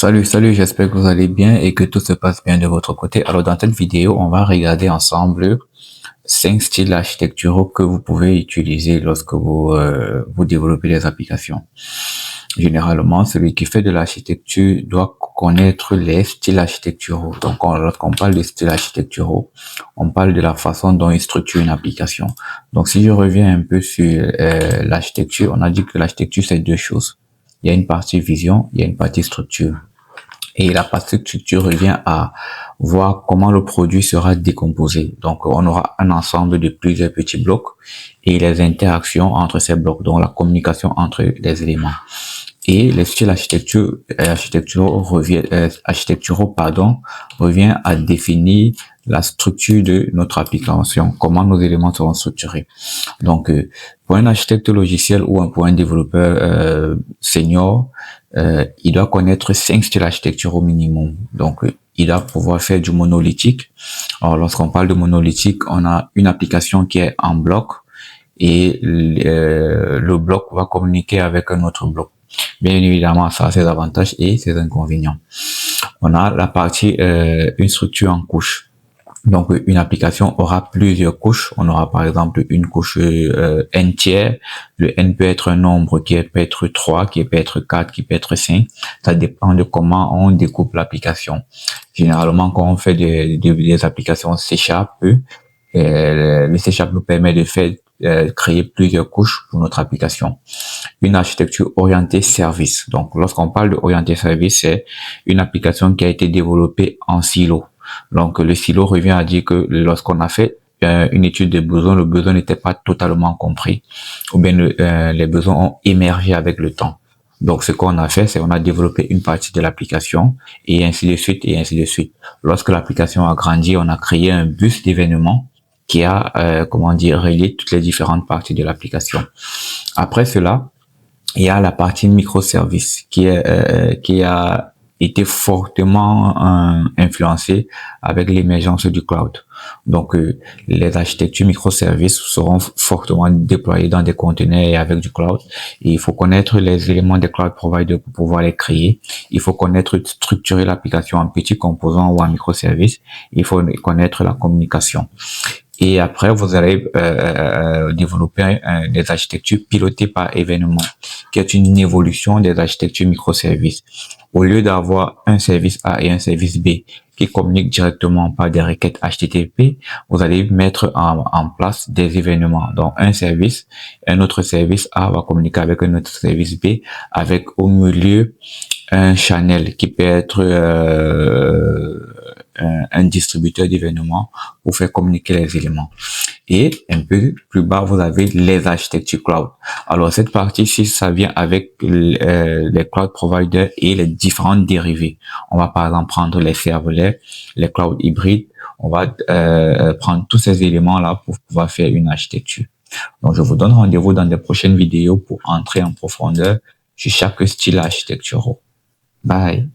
Salut, j'espère que vous allez bien et que tout se passe bien de votre côté. Alors, dans cette vidéo, on va regarder ensemble 5 styles architecturaux que vous pouvez utiliser lorsque vous développez des applications. Généralement, celui qui fait de l'architecture doit connaître les styles architecturaux. Donc, lorsqu'on parle de styles architecturaux, on parle de la façon dont il structure une application. Donc, si je reviens un peu sur l'architecture, on a dit que l'architecture, c'est deux choses. Il y a une partie vision, il y a une partie structure. Et la partie structure revient à voir comment le produit sera décomposé. Donc, on aura un ensemble de plusieurs petits blocs et les interactions entre ces blocs, donc la communication entre les éléments. Et les styles architecturaux revient à définir la structure de notre application, comment nos éléments seront structurés. Donc, pour un architecte logiciel ou pour un développeur senior, il doit connaître 5 styles architecturaux au minimum. Donc, il doit pouvoir faire du monolithique. Alors, lorsqu'on parle de monolithique, on a une application qui est en bloc et le bloc va communiquer avec un autre bloc. Bien évidemment, ça a ses avantages et ses inconvénients. On a la partie une structure en couche. Donc, une application aura plusieurs couches. On aura par exemple une couche n tiers. Le n peut être un nombre qui peut être 3, qui peut être 4, qui peut être 5. Ça dépend de comment on découpe l'application. Généralement, quand on fait des applications C#, le C# nous permet de faire créer plusieurs couches pour notre application. Une architecture orientée service. Donc, lorsqu'on parle de orientée service, c'est une application qui a été développée en silo. Donc, le silo revient à dire que lorsqu'on a fait une étude des besoins, le besoin n'était pas totalement compris, ou bien les besoins ont émergé avec le temps. Donc, ce qu'on a fait, c'est qu'on a développé une partie de l'application et ainsi de suite et ainsi de suite. Lorsque l'application a grandi, on a créé un bus d'événements qui a, relié toutes les différentes parties de l'application. Après cela, il y a la partie microservice qui a été fortement influencée avec l'émergence du cloud. Donc, les architectures microservices seront fortement déployées dans des conteneurs et avec du cloud. Et il faut connaître les éléments des cloud providers pour pouvoir les créer. Il faut structurer l'application en petits composants ou en microservices. Il faut connaître la communication. Et après, vous allez développer des architectures pilotées par événement, qui est une évolution des architectures microservices. Au lieu d'avoir un service A et un service B qui communiquent directement par des requêtes HTTP, vous allez mettre en place des événements. Donc, un autre service A va communiquer avec un autre service B avec au milieu un channel qui peut être un distributeur d'événements pour faire communiquer les éléments. Et un peu plus bas, vous avez les architectures cloud. Alors, cette partie-ci, ça vient avec les cloud providers et les différentes dérivés. On va par exemple prendre les serverless, les cloud hybrides. On va prendre tous ces éléments-là pour pouvoir faire une architecture. Donc, je vous donne rendez-vous dans des prochaines vidéos pour entrer en profondeur sur chaque style architectural. Bye.